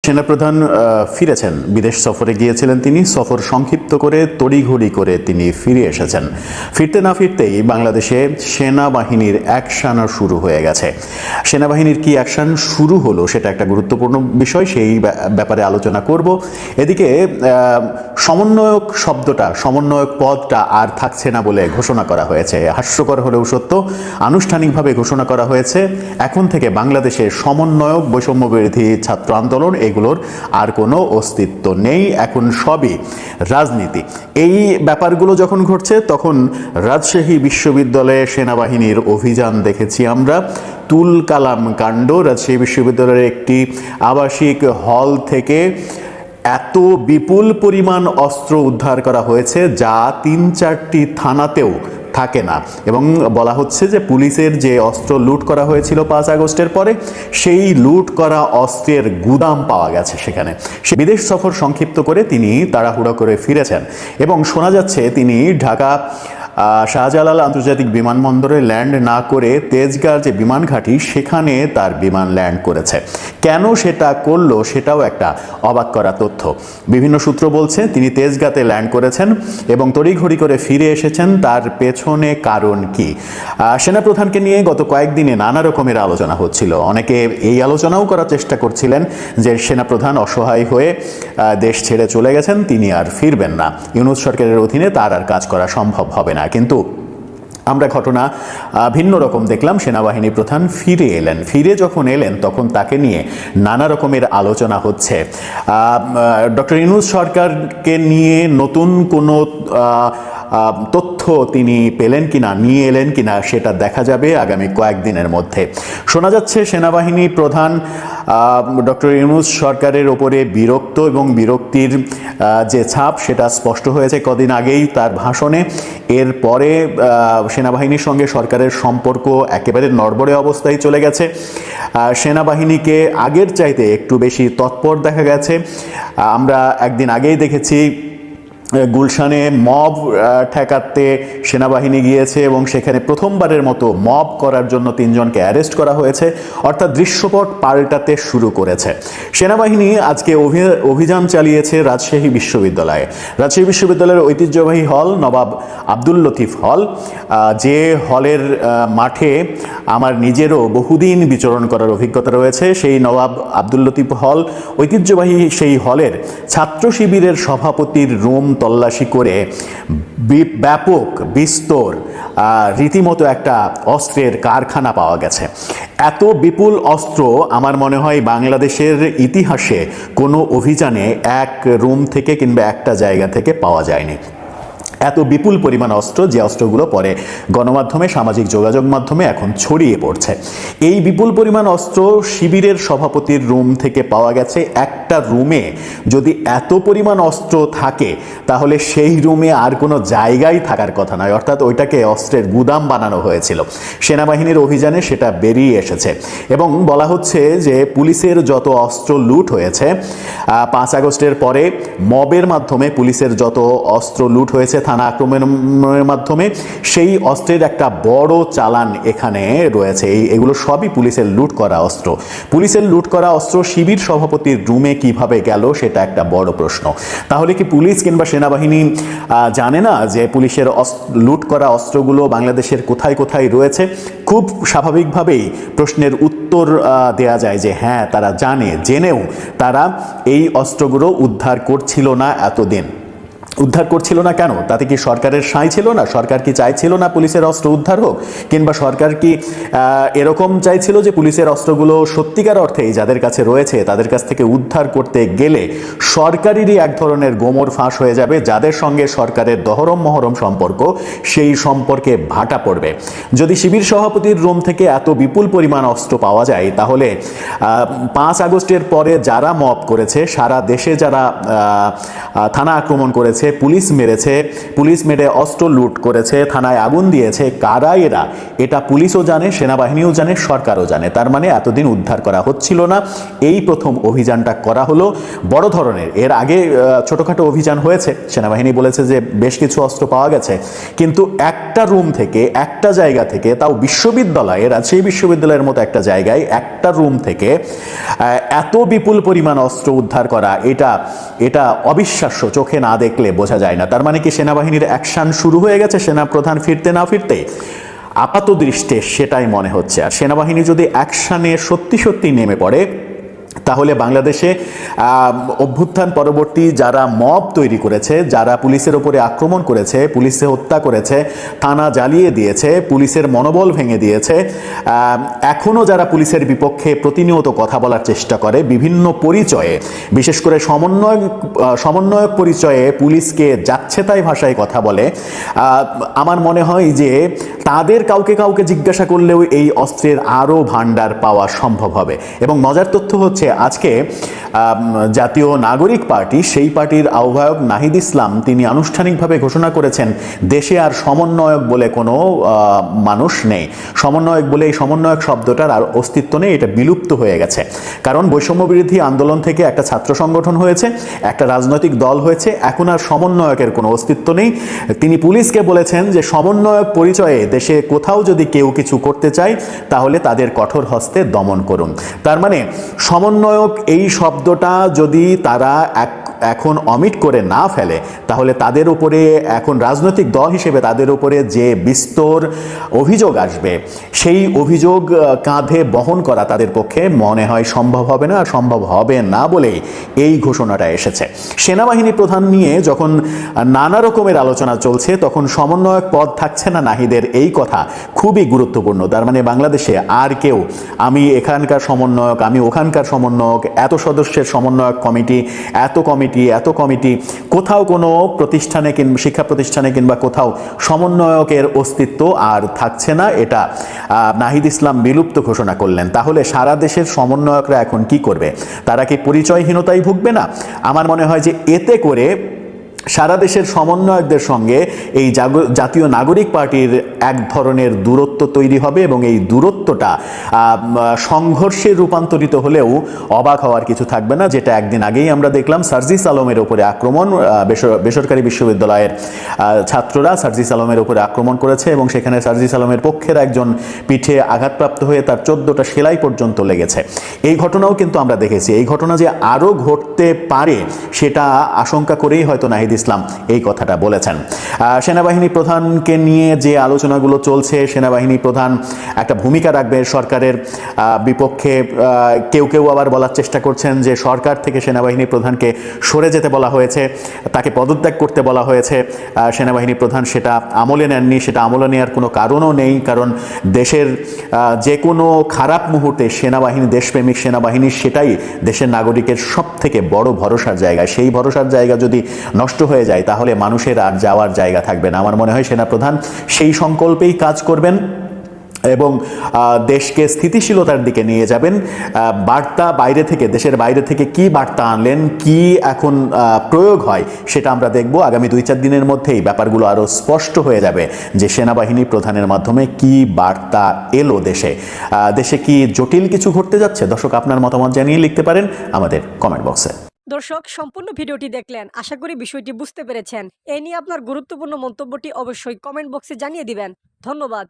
সেনাপ্রধান ফিরেছেন, বিদেশ সফরে গিয়েছিলেন তিনি। সফর সংক্ষিপ্ত করে তড়িঘড়ি করে তিনি ফিরে এসেছেন। ফিরতে না ফিরতেই বাংলাদেশে সেনাবাহিনীর অ্যাকশন শুরু হয়ে গেছে। সেনাবাহিনীর কি অ্যাকশন শুরু হলো সেটা একটা গুরুত্বপূর্ণ বিষয়, সেই ব্যাপারে আলোচনা করব। এদিকে সমন্বয়ক শব্দটা, সমন্বয়ক পদটা আর থাকছে না বলে ঘোষণা করা হয়েছে। হাস্যকর হলেও সত্য, আনুষ্ঠানিকভাবে ঘোষণা করা হয়েছে এখন থেকে বাংলাদেশে সমন্বয়ক, বৈষম্য বিরোধী ছাত্র আন্দোলন এগুলোর আর কোনো অস্তিত্ব নেই, এখন সবই রাজনীতি। এই ব্যাপারগুলো যখন ঘটছে তখন রাজশাহী বিশ্ববিদ্যালয়ে সেনাবাহিনীর অভিযান দেখেছি আমরা। তুল কালাম কাণ্ড। রাজশাহী বিশ্ববিদ্যালয়ের একটি আবাসিক হল থেকে এত বিপুল পরিমাণ অস্ত্র উদ্ধার করা হয়েছে যা ৩-৪টি থানাতেও থাকে না, এবং বলা হচ্ছে যে পুলিশের যে অস্ত্র লুট করা হয়েছিল 5 আগস্টের পরে, সেই লুট করা অস্ত্রের গুদাম পাওয়া গেছে সেখানে। সে বিদেশ সফর সংক্ষিপ্ত করে তিনি তাড়াহুড়ো করে ফিরেছেন, এবং শোনা যাচ্ছে তিনি ঢাকা শাহজালাল আন্তর্জাতিক বিমানবন্দরে ল্যান্ড না করে তেজগাঁর যে বিমান ঘাঁটি সেখানে তার বিমান ল্যান্ড করেছে। কেন সেটা করলো সেটাও একটা অবাক করা তথ্য। বিভিন্ন সূত্র বলছে তিনি তেজগাঁতে ল্যান্ড করেছেন এবং তড়িঘড়ি করে ফিরে এসেছেন। তার পেছনে কারণ কি? সেনাপ্রধানকে নিয়ে গত কয়েকদিনে নানা রকমের আলোচনা হচ্ছিল। অনেকে এই আলোচনাও করার চেষ্টা করছিলেন যে সেনাপ্রধান অসহায় হয়ে দেশ ছেড়ে চলে গেছেন, তিনি আর ফিরবেন না, ইউনূস সরকারের অধীনে তার আর কাজ করা সম্ভব হবে না। কিন্তু আমরা ঘটনা ভিন্ন রকম দেখলাম। সেনাবাহিনী প্রধান ফিরে এলেন। ফিরে যখন এলেন তখন তাকে নিয়ে নানা রকমের আলোচনা হচ্ছে। ডক্টর ইউনূস সরকারকে নিয়ে নতুন কোনো তথ্য তিনি পেলেন কিনা, নিয়ে এলেন কিনা সেটা দেখা যাবে আগামী কয়েকদিনের মধ্যে। শোনা যাচ্ছে সেনাবাহিনী প্রধান ডক্টর ইউনূস সরকারের ওপরে বিরক্ত, এবং বিরক্তির যে ছাপ সেটা স্পষ্ট হয়েছে কদিন আগেই তার ভাষণে। এরপরে সেনাবাহিনীর সঙ্গে সরকারের সম্পর্ক একেবারে নড়বড়ে অবস্থায় চলে গেছে। সেনাবাহিনীকে আগের চাইতে একটু বেশি তৎপর দেখা গেছে। আমরা একদিন আগেই দেখেছি গুলশানে মব ঠেকাতে সেনাবাহিনী গিয়েছে এবং সেখানে প্রথমবারের মতো মব করার জন্য 3 জনকে অ্যারেস্ট করা হয়েছে। অর্থাৎ দৃশ্যপট পাল্টাতে শুরু করেছে। সেনাবাহিনী আজকে অভিযান চালিয়েছে রাজশাহী বিশ্ববিদ্যালয়ে। রাজশাহী বিশ্ববিদ্যালয়ের ঐতিহ্যবাহী হল নবাব আব্দুল লতিফ হল, যে হলের মাঠে আমার নিজেরও বহুদিন বিচরণ করার অভিজ্ঞতা রয়েছে। সেই নবাব আব্দুল লতিফ হল, ঐতিহ্যবাহী সেই হলের ছাত্র শিবিরের সভাপতির রুম তল্লাশি করে ব্যাপক বিস্তর রীতিমতো একটা অস্ত্রের কারখানা পাওয়া গেছে। এত বিপুল অস্ত্র আমার মনে হয় বাংলাদেশের ইতিহাসে কোনো অভিযানে এক রুম থেকে কিংবা একটা জায়গা থেকে পাওয়া যায়নি। এত বিপুল পরিমাণ অস্ত্র, যে অস্ত্রগুলো পরে গণমাধ্যমে, সামাজিক যোগাযোগ মাধ্যমে এখন ছড়িয়ে পড়ছে। এই বিপুল পরিমাণ অস্ত্র শিবিরের সভাপতির রুম থেকে পাওয়া গেছে। একটা রুমে যদি এত পরিমাণ অস্ত্র থাকে তাহলে সেই রুমে আর কোনো জায়গায় থাকার কথা নয়, অর্থাৎ ওইটাকে অস্ত্রের গুদাম বানানো হয়েছিল। সেনাবাহিনীর অভিযানে সেটা বেরিয়ে এসেছে, এবং বলা হচ্ছে যে পুলিশের যত অস্ত্র লুট হয়েছে 5 আগস্টের পরে মবের মাধ্যমে, পুলিশের যত অস্ত্র লুট হয়েছে থানা আক্রমণের মাধ্যমে, সেই অস্ত্রের একটা বড় চালান এখানে রয়েছে। এগুলো সবই পুলিশের লুট করা অস্ত্র। পুলিশের লুট করা অস্ত্র শিবির সভাপতির রুমে কিভাবে গেল সেটা একটা বড় প্রশ্ন। তাহলে কি পুলিশ কিংবা সেনাবাহিনী জানে না যে পুলিশের লুট করা অস্ত্রগুলো বাংলাদেশের কোথায় কোথায় রয়েছে? খুব স্বাভাবিকভাবেই প্রশ্নের উত্তর দেয়া যায় যে হ্যাঁ, তারা জানে, জেনেও তারা এই অস্ত্রগুলো উদ্ধার করছিল না এতদিন। উদ্ধার করছিল না কেন? তাতে কি সরকারের সায় ছিল না? সরকার কি চাইছিল না পুলিশের অস্ত্র উদ্ধার হোক? কিংবা সরকার কি এরকম চাইছিল যে পুলিশের অস্ত্রগুলো সত্যিকার অর্থেই যাদের কাছে রয়েছে তাদের কাছ থেকে উদ্ধার করতে গেলে সরকারেরই এক ধরনের গোমর ফাঁস হয়ে যাবে, যাদের সঙ্গে সরকারের দহরম মহরম সম্পর্ক, সেই সম্পর্কে ভাটা পড়বে? যদি শিবির সভাপতির রুম থেকে এত বিপুল পরিমাণ অস্ত্র পাওয়া যায় তাহলে 5 আগস্টের পরে যারা মব করেছে, সারা দেশে যারা থানা আক্রমণ করেছে, পুলিশ মেরেছে, পুলিশ মেরে অস্ত্র লুট করেছে, থানায় আগুন দিয়েছে, কারা এরা এটা পুলিশও জানে, সেনাবাহিনীও জানে, সরকারও জানে। তার মানে এতদিন উদ্ধার করা হচ্ছিল না, এই প্রথম অভিযানটা করা হলো বড় ধরনের। এর আগে ছোটোখাটো অভিযান হয়েছে, সেনাবাহিনী বলেছে যে বেশ কিছু অস্ত্র পাওয়া গেছে, কিন্তু একটা রুম থেকে, একটা জায়গা থেকে, তাও বিশ্ববিদ্যালয়ে, রাজশাহী বিশ্ববিদ্যালয়ের মতো একটা জায়গায় একটা রুম থেকে এত বিপুল পরিমাণ অস্ত্র উদ্ধার করা, এটা অবিশ্বাস্য, চোখে না দেখলে বোঝা যায় না। তার মানে কি সেনাবাহিনীর অ্যাকশন শুরু হয়ে গেছে সেনাপ্রধান ফিরতে না ফিরতে? আপাত দৃষ্টে সেটাই মনে হচ্ছে। আর সেনাবাহিনী যদি অ্যাকশনে সত্যি সত্যি নেমে পড়ে, তাহলে বাংলাদেশে অভ্যুত্থান পরবর্তী যারা মব তৈরি করেছে, যারা পুলিশের ওপরে আক্রমণ করেছে, পুলিশে হত্যা করেছে, থানা জ্বালিয়ে দিয়েছে, পুলিশের মনোবল ভেঙে দিয়েছে, এখনও যারা পুলিশের বিপক্ষে প্রতিনিয়ত কথা বলার চেষ্টা করে বিভিন্ন পরিচয়ে, বিশেষ করে সমন্বয়ক পরিচয়ে পুলিশকে যাচ্ছে তাই ভাষায় কথা বলে, আমার মনে হয় যে তাদের কাউকে কাউকে জিজ্ঞাসা করলেও এই অস্ত্রের আরও ভাণ্ডার পাওয়া সম্ভব হবে। এবং মজার তথ্য হচ্ছে, আজকে জাতীয় নাগরিক পার্টি, সেই পার্টির আহ্বায়ক নাহিদ ইসলাম তিনি আনুষ্ঠানিকভাবে ঘোষণা করেছেন দেশে আর সমন্বয়ক বলে কোনো মানুষ নেই। সমন্বয়ক বলে এই সমন্বয়ক শব্দটার আর অস্তিত্ব নেই, এটা বিলুপ্ত হয়ে গেছে। কারণ বৈষম্য বিরোধী আন্দোলন থেকে একটা ছাত্র সংগঠন হয়েছে, একটা রাজনৈতিক দল হয়েছে, এখন আর সমন্বয়কের কোনো অস্তিত্ব নেই। তিনি পুলিশকে বলেছেন যে সমন্বয়ক পরিচয়ে দেশে কোথাও যদি কেউ কিছু করতে চায় তাহলে তাদের কঠোর হস্তে দমন করুন। তার মানে সমন্বয়ক এই শব্দটা যদি তারা এখন অমিট করে না ফেলে, তাহলে তাদের উপরে এখন রাজনৈতিক দল হিসেবে তাদের উপরে যে বিস্তর অভিযোগ আসবে, সেই অভিযোগ কাঁধে বহন করা তাদের পক্ষে মনে হয় সম্ভব হবে না। আর সম্ভব হবে না বলেই এই ঘোষণাটা এসেছে। সেনাবাহিনী প্রধান নিয়ে যখন নানা রকমের আলোচনা চলছে, তখন সমন্বয়ক পদ থাকছে না নাহিদের, এই কথা খুবই গুরুত্বপূর্ণ। তার মানে বাংলাদেশে আর কেউ, আমি এখানকার সমন্বয়ক, আমি ওখানকার সমন্বয়ক, এত সদস্যের সমন্বয়ক কমিটি, এত কমিটি, কোথাও কোনো প্রতিষ্ঠানে কিংবা শিক্ষা প্রতিষ্ঠানে কিংবা কোথাও সমন্বয়কের অস্তিত্ব আর থাকছে না। এটা নাহিদ ইসলাম বিলুপ্ত ঘোষণা করলেন। তাহলে সারা দেশের সমন্বয়করা এখন কি করবে? তারা কি পরিচয়হীনতায় ভুগবে না? আমার মনে হয় যে এতে করে সারা দেশের সমন্বয়কদের সঙ্গে এই জাতীয় নাগরিক পার্টির এক ধরনের দূরত্ব তৈরি হবে, এবং এই দূরত্বটা সংঘর্ষে রূপান্তরিত হলেও অবাক হওয়ার কিছু থাকবে না। যেটা একদিন আগেই আমরা দেখলাম, সার্জিস আলমের উপরে আক্রমণ, বেসরকারি বিশ্ববিদ্যালয়ের ছাত্ররা সার্জিস আলমের উপরে আক্রমণ করেছে, এবং সেখানে সার্জিস আলমের পক্ষের একজন পিঠে আঘাতপ্রাপ্ত হয়ে তার 14টা সেলাই পর্যন্ত লেগেছে। এই ঘটনাও কিন্তু আমরা দেখেছি। এই ঘটনা যে আরও ঘটতে পারে সেটা আশঙ্কা করেই হয়তো নাহিদ ইসলাম এই কথাটা বলেছেন। সেনাবাহিনী প্রধানকে নিয়ে যে আলোচনাগুলো চলছে, সেনাবাহিনী প্রধান একটা ভূমিকা রাখবে সরকারের বিপক্ষে। কেউ আবার বলার চেষ্টা করছেন যে সরকার থেকে সেনাবাহিনী প্রধানকে সরে যেতে বলা হয়েছে, তাকে পদত্যাগ করতে বলা হয়েছে। সেনাবাহিনী প্রধান সেটা আমলে নেননি, সেটা আমলে নেওয়ার কোনো কারণও নেই। কারণ দেশের যে কোনো খারাপ মুহূর্তে সেনাবাহিনী, দেশপ্রেমিক সেনাবাহিনী, সেটাই দেশের নাগরিকের সব থেকে বড় ভরসার জায়গা। সেই ভরসার জায়গা যদি নষ্ট হয়ে যায় তাহলে মানুষের আর যাওয়ার জায়গা থাকবে না। আমার মনে হয় সেনাপ্রধান সেই সংকল্পেই কাজ করবেন এবং দেশকে স্থিতিশীলতার দিকে নিয়ে যাবেন। বার্তা বাইরে থেকে, দেশের বাইরে থেকে কি বার্তা আনলেন, কি এখন প্রয়োগ হয়, সেটা আমরা দেখব। আগামী 2-4 দিনের মধ্যেই ব্যাপারগুলো আরও স্পষ্ট হয়ে যাবে যে সেনাবাহিনী প্রধানের মাধ্যমে কি বার্তা এলো দেশে কি জটিল কিছু ঘটতে যাচ্ছে। দর্শক, আপনার মতামত জানিয়ে লিখতে পারেন আমাদের কমেন্ট বক্সে। দর্শক, সম্পূর্ণ ভিডিওটি দেখলেন, আশা করি বিষয়টি বুঝতে পেরেছেন। এই নিয়ে আপনার গুরুত্বপূর্ণ মন্তব্যটি অবশ্যই কমেন্ট বক্সে জানিয়ে দিবেন। ধন্যবাদ।